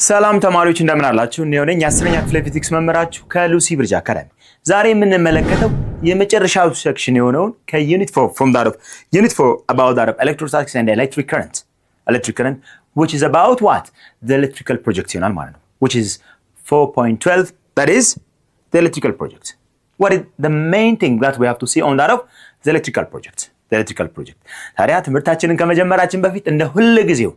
ሰላም ተማሪዎች እንደምን አላችሁ? እኔ ነኝ የአስረኛ ክፍል ፊዚክስ መምህራችሁ ከሉሲ ብሪጅ አካዳሚ። ዛሬ የምንመለከተው የመጨረሻው ሴክሽን የሆነውን ከዩኒት 4 from that of unit 4 about that of electrostatics and electric current which is about what the electrical project ይሆናል ማለት ነው, which is 4.12, that is the electrical project. What is the main thing that we have to see on that of the electrical project? ታዲያ ትምህርታችንን ከመጀመራችን በፊት እንደ ሁሉ ጊዜው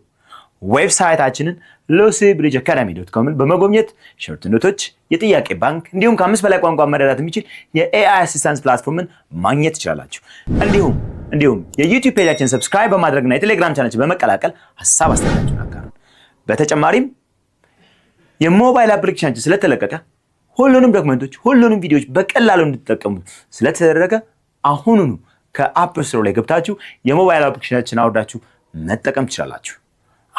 ዌብሳይታችንን lucybridgeacademy.com በመጎብኘት ሾርት ኖቶች፣ የጥያቄ ባንክ እንዲሁም ከ5 በላይ ቋንቋ መረዳት የሚችል የኤአይ አሲስታንስ ፕላትፎርምን ማግኘት ትችላላችሁ። እንዲሁም የዩቲዩብ ፔጃችንን ሰብስክራይብ በማድረግና የቴሌግራም ቻናላችንን በመቀላቀል ሐሳብ አስተያየታችሁን አጋሩ። በተጨማሪም የሞባይል አፕሊኬሽናችን ስለተለቀቀ ሁሉንም ዶክመንቶች፣ ሁሉንም ቪዲዮዎች በቀላሉ እንድትጠቀሙ ስለተደረገ አሁኑኑ ከአፕ ስቶር ላይ ገብታችሁ የሞባይል አፕሊኬሽናችን አውርዳችሁ መጠቀም ትችላላችሁ።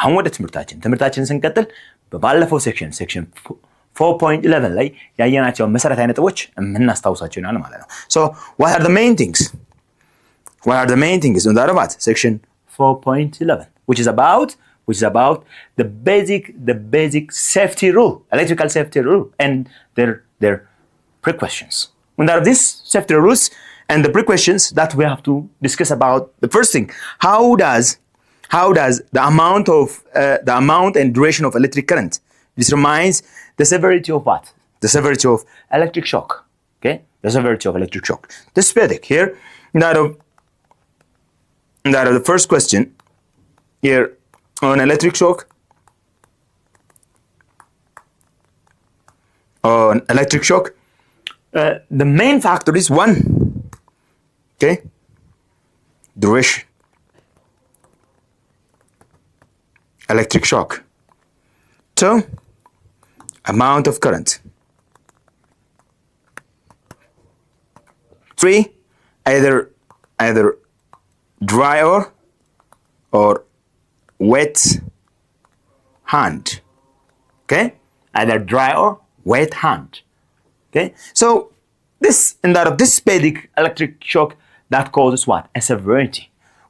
አሁን ወደ ትምህርታችንን ስንቀጥል በባለፈው ሴክሽን 4.11 ላይ ያየናቸው መሰረታዊ ነጥቦች የምናስታውሳቸው ይሆናል ማለት ነው። So what are the main things in that about section 4.11 which is about the basic safety rule, electrical safety rule and their precautions. One of these safety rules and the precautions that we have to discuss about. The first thing, how does the amount and duration of electric current determines the severity of what? The severity of electric shock. Okay, the severity of electric shock. This basic here, that of the first question here on electric shock. The main factor is one. Okay, duration. Electric shock. 2, amount of current. 3, either dry or wet hand. Okay, either dry or wet hand. Okay, so this basic electric shock that causes what? A severity.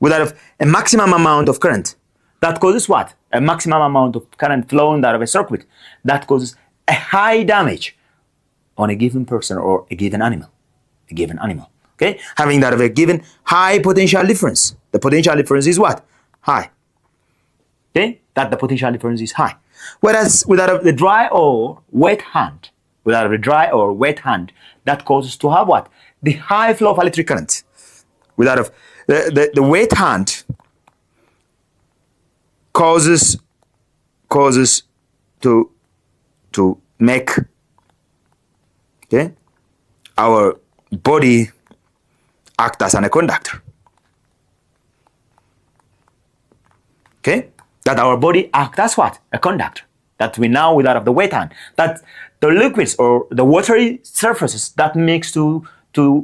Without a maximum amount of current. That causes what? A maximum amount of current flowing out of a circuit. That causes a high damage on a given person or a given animal. Okay? Having that of a given high potential difference. The potential difference is what? High. Okay? That the potential difference is high. Whereas without the dry or wet hand, that causes to have what? The high flow of electric current. Without the wet hand causes to make, okay, our body act as a conductor. Okay, that our body act as what? A conductor. That we know without of the wet hand, that the liquids or the watery surfaces that makes to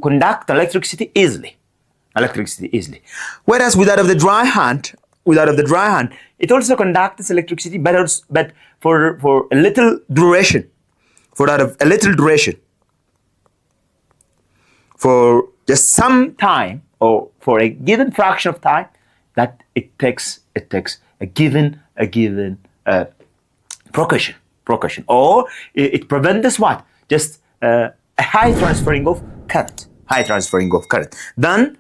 conduct electricity easily. Whereas without of the dry hand, it also conducts electricity, but for a little duration, for just some time or for a given fraction of time, that it takes a given precaution, or it prevents what? Just a high transferring of current than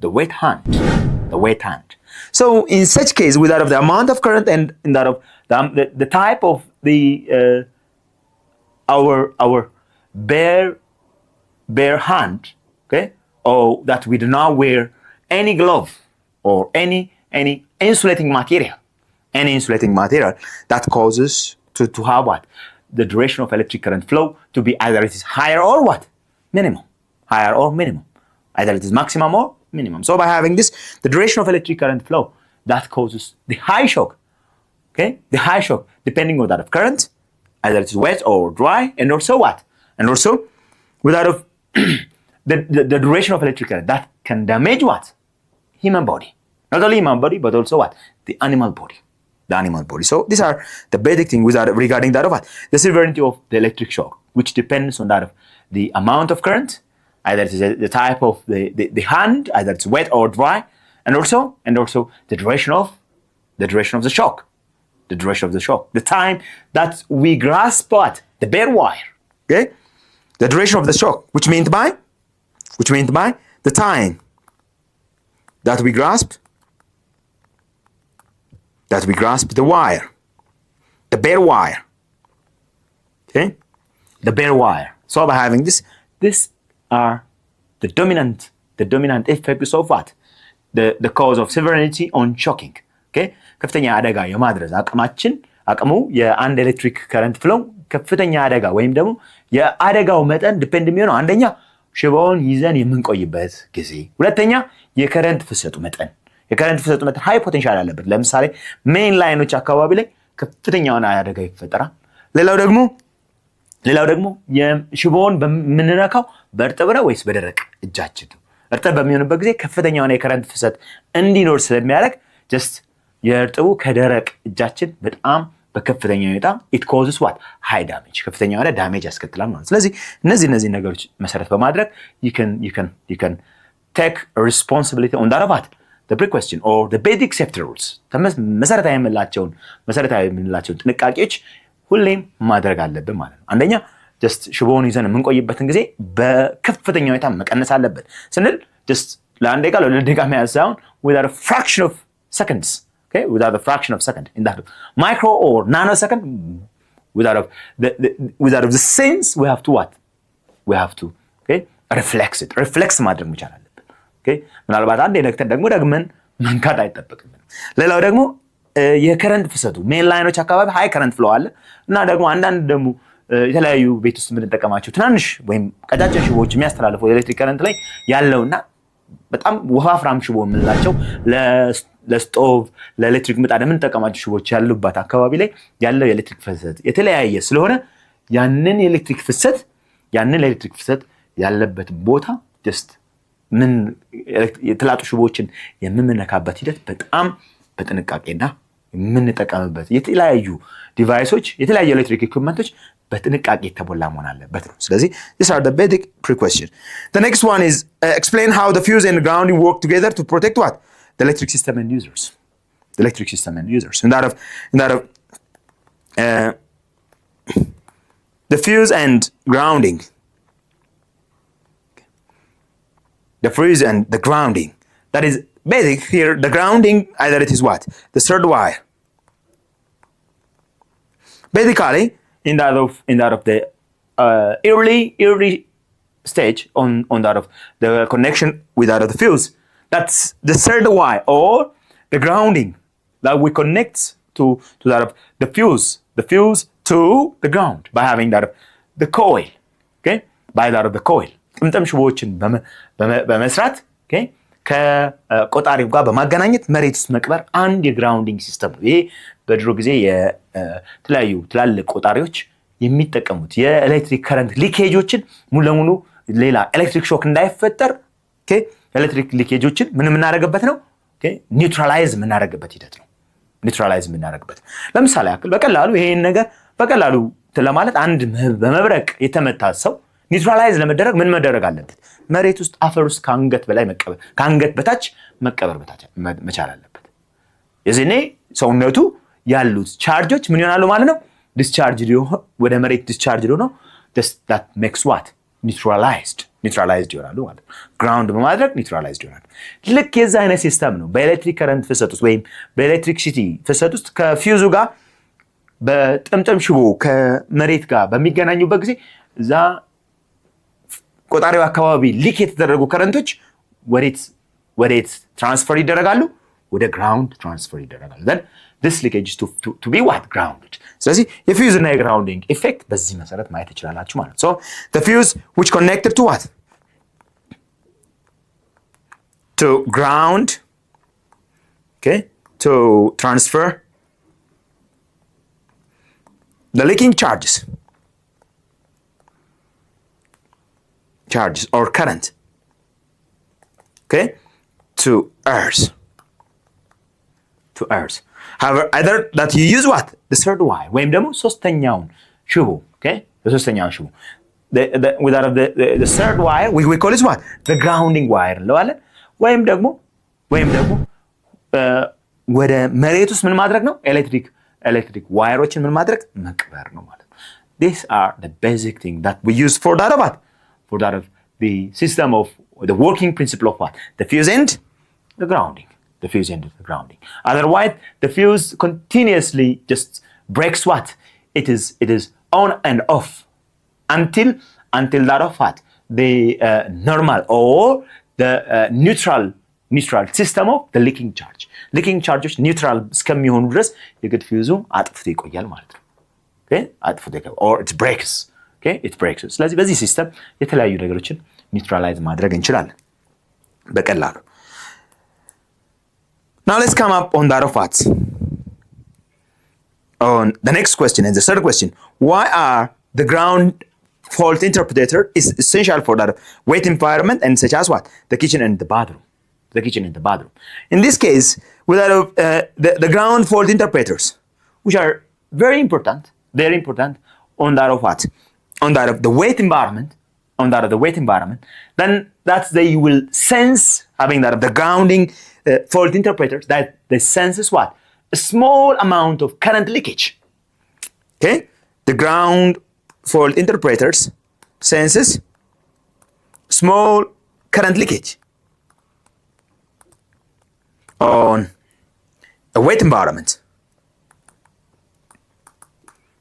the wet hand. So in such case, without of the amount of current and in that of the type of our bare hand, okay, or that we do not wear any glove or any insulating material, that causes to have what? The duration of electric current flow to be either it is higher or what? Minimum. Either it is maximum or minimum. So by having this, the duration of electric current flow, that causes the high shock. Okay, the high shock depending on that of current, either it is wet or dry, and also what? And also without of the duration of electric current that can damage what? Human body. Not only human body, but also what? The animal body. So these are the basic things regarding that of what? The severity of the electric shock, which depends on that of the amount of current, either it is the type of the hand, either it's wet or dry, and also the duration of the shock. The duration of the shock. The time that we grasp what? The bare wire. Okay? The duration of the shock, which meant by the time that we grasp the wire. The bare wire. Okay? The bare wire. So by having this, these are the dominant effects of what? The cause of severity on shocking. Okay? ከፍተኛ አደጋ የማድረስ አቅሙ የአንድ ኤሌክትሪክ ከረንት ፍሎ ከፍተኛ አደጋ ወይም ደግሞ የአደጋው መጠን ዲፔንድ የሚሆነው አንደኛ ሽቦውን ይዘን የምንቆይበት ጊዜ፣ ሁለተኛ የከረንት ፍሰቱ መጠን ሃይ ፖቴንሻል አለበት። ለምሳሌ ሜን ላይኖች አካባቢ ላይ ከፍተኛ የሆነ አደጋ ይፈጠራል። ሌላው ደግሞ የሽቦውን በምንነካው በእርጥብ ነው ወይስ በደረቅ እጃችን ነው? እርጥብ በሚሆንበት ጊዜ ከፍተኛ የሆነ የከረንት ፍሰት እንዲኖር ስለሚያደርግ ጀስት የእርጥቡ ከደረቅ እጃችን በጣም በከፍተኛ ሁኔታ it causes what? high damage ከፍተኛ የሆነ ዳሜጅ ያስከትላል ማለት። ስለዚህ እነዚህ ነገሮች መሰረት በማድረግ you can take responsibility on that about the precaution or the basic safety rules መሰረታዊ የምንላቸውን ጥንቃቄዎች ሁሌም ማድረግ አለብን ማለት ነው። አንደኛ ጀስት ሽቦውን ይዘን የምንቆይበትን ጊዜ በከፍተኛ ሁኔታ መቀነስ አለብን ስንል ጀስት ለአንድ ደቂቃ ለሁለት ደቂቃ መያዝ ሳይሆን without a fraction of seconds. Okay, without a fraction of second, in that micro or nanosecond, without the sense, we have to what? We have to, okay, reflex ማድረግ መቻል አለብን። Okay, ምናልባት አንድ የነክተን ደግሞ ደግመን መንካት አይጠበቅብንም። ሌላው ደግሞ የከረንት ፍሰቱ ሜን ላይኖች አካባቢ ሃይ ከረንት ፍሎ አለ እና ደግሞ አንዳንድ ደግሞ የተለያዩ ቤት ውስጥ የምንጠቀማቸው ትናንሽ ወይም ቀጫጭን ሽቦዎች የሚያስተላልፈው የኤሌክትሪክ ከረንት ላይ ያለውና በጣም ወፋፍራም ሽቦ የምንላቸው ለስቶቭ ለኤሌክትሪክ ምጣድ የምንጠቀማቸው ሽቦች ያሉበት አካባቢ ላይ ያለው የኤሌክትሪክ ፍሰት የተለያየ ስለሆነ ያንን የኤሌክትሪክ ፍሰት ያለበት ቦታ ጀስት የተላጡ ሽቦችን የምንነካበት ሂደት በጣም በጥንቃቄና የምንጠቀምበት የተለያዩ ዲቫይሶች የተለያዩ ኤሌክትሪክ ኢኩዊፕመንቶች በጥንቃቄ የተሞላ መሆን አለበት ነው። ስለዚህ these are the basic precautions. The next one is explain how the fuse and grounding work together to protect what? The electric system and users. And that of the fuse and grounding. The fuse and the grounding. That is basic here. The grounding, either it is what? The third wire. Basically, in that of the early stage on that of the connection with that of the fuse, that's the third wire or the grounding that we connect to that of the fuse to the ground by having that of the coil. Okay, by that of the coil. ጥምጥም ሽቦዎችን በመስራት okay ከቆጣሪው ጋር በማገናኘት መሬት ውስጥ መቅበር አንድ የግራውንዲንግ ሲስተም ነው። ይሄ በድሮ ጊዜ የተለያዩ ትላልቅ ቆጣሪዎች የሚጠቀሙት የኤሌክትሪክ ከረንት ሊኬጆችን ሙሉ ለሙሉ ሌላ ኤሌክትሪክ ሾክ እንዳይፈጠር ኦኬ ኤሌክትሪክ ሊኬጆችን ምን የምናደርግበት ነው? ኦኬ ኒውትራላይዝ የምናደርግበት ሂደት ነው። ለምሳሌ ያክል በቀላሉ ይሄን ነገር በቀላሉ ለማለት አንድ በመብረቅ የተመታ ሰው ኒውትራላይዝ ለመደረግ ምን መደረግ አለበት? መሬት ውስጥ አፈር ውስጥ ከአንገት በታች መቀበር መቻል አለበት። የዚህኔ ሰውነቱ ያሉት ቻርጆች ምን ይሆናሉ ማለት ነው? ዲስቻርጅ ወደ መሬት ዲስቻርጅ ነው። that makes what? neutralized ይሆናሉ ማለት ነው። ግራውንድ በማድረግ ኒውትራላይዝድ ይሆናሉ። ልክ የዛ አይነት ሲስተም ነው በኤሌክትሪክ ከረንት ፍሰት ውስጥ ወይም በኤሌክትሪክሲቲ ፍሰት ውስጥ ከፊውዙ ጋር በጥምጥም ሽቦ ከመሬት ጋር በሚገናኙበት ጊዜ እዛ ቆጣሪው አካባቢ ሊክ የተደረጉ ከረንቶች ወዴት ትራንስፈር ይደረጋሉ? ወደ ግራውንድ ትራንስፈር ይደረጋሉ። then this leakage is to be what? grounded. ስለዚህ የፊውዝ እና የግራውንዲንግ ኢፌክት በዚህ መሰረት ማየት ይችላላችሁ ማለት ነው። so the fuse which connected to what? to ground, okay, to transfer the leaking charges or current, okay, to earth. However, either that you use what? The third wire ወይም ደግሞ ሶስተኛውን ሽቦ okay ሶስተኛውን ሽቦ without the third wire we call it what? the grounding wire እንለዋለን። ወይም ደግሞ ወደ መሬት ውስጥ ምን ማድረግ ነው? ኤሌክትሪክ ኤሌክትሪክ ዋየሮችን ምን ማድረግ መቅበር ነው ማለት ነው። These are the basic thing that we use for that of what? For that of the system of the working principle of what? The fuse and the grounding. The fuse and the grounding. Otherwise, the fuse continuously just breaks what? It is on and off until that of what? The normal or the neutral system of the leaking charge. Leaking charges neutral እስከሚሆኑ ድረስ የግድ ፊውዙ አጥፍቶ ይቆያል ማለት ነው። Okay? አጥፍቶ ይቆያል or it breaks. Okay? It breaks. ስለዚህ በዚህ ሲስተም የተለያዩ ነገሮችን ኒውትራላይዝ ማድረግ እንችላለን በቀላሉ። Now let's come up on that of what? On the next question and the third question. Why are the ground fault interpreter is essential for that wet environment and such as what? The kitchen and the bathroom. The kitchen and the bathroom. In this case, without the ground fault interpreters, which are very important on that of what? On that of the wet environment, then that's they will sense having that of the grounding fault interpreters that they senses what? A small amount of current leakage. Okay? The ground fault interpreters senses small current leakage on a wet environment.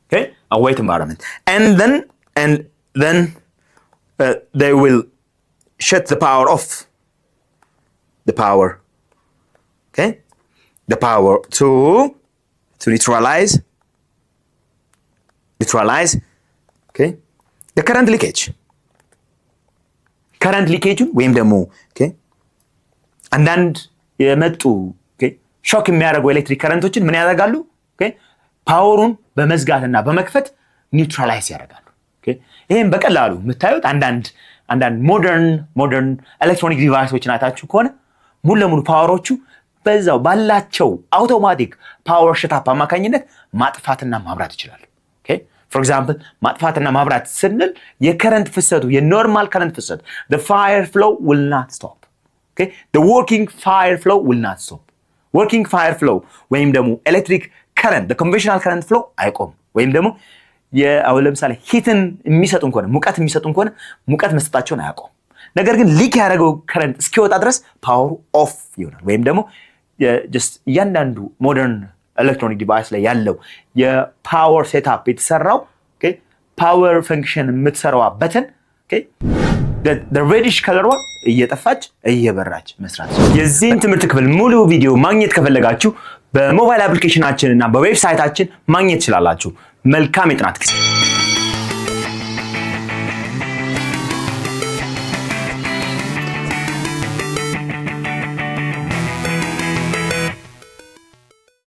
Okay? A wet environment. And then they will shut the power off. The power. Okay? The power to neutralize, okay? The current leakage. Current leakage ወይም ደግሞ okay? አንዳንድ የመጡ okay? ሾክ የሚያደርጉ ኤሌክትሪክ ከረንቶችን ምን ያደርጋሉ? okay? ፓወሩን በመዝጋትና በመክፈት ኒውትራላይዝ ያደርጋሉ። okay? ይሄን በቀላሉ የምታዩት አንዳንድ ሞደርን ኤሌክትሮኒክ ዲቫይሶችን አይታችሁ ከሆነ ሙሉ ለሙሉ ፓወሮቹ በዛው ባላቸው አውቶማቲክ ፓወር ሸታፕ አማካኝነት ማጥፋትና ማብራት ይችላሉ። ኦኬ ፎር ኤግዛምፕል ማጥፋትና ማብራት ስንል የከረንት ፍሰቱ የኖርማል ከረንት ፍሰት the fire flow will not stop. okay the working fire flow will not stop. working fire flow ወይም ደግሞ ኤሌክትሪክ ከረንት the conventional current flow አይቆም ወይም ደግሞ አሁን ለምሳሌ ሂትን የሚሰጡን ከሆነ ሙቀት መስጠታቸውን አያቆም። ነገር ግን ሊክ ያደረገው ከረንት እስኪወጣ ድረስ ፓወሩ ኦፍ ይሆናል ወይም ደግሞ just እያንዳንዱ ሞደርን ኤሌክትሮኒክ ዲቫይስ ላይ ያለው የፓወር ሴትአፕ የተሰራው okay ፓወር ፈንክሽን የምትሰራው በተን okay the reddish color እየጠፋች እየበራች መስራት። የዚህን ትምህርት ክፍል ሙሉ ቪዲዮ ማግኘት ከፈለጋችሁ በሞባይል አፕሊኬሽናችን እና በዌብሳይታችን ማግኘት ትችላላችሁ። መልካም የጥናት ጊዜ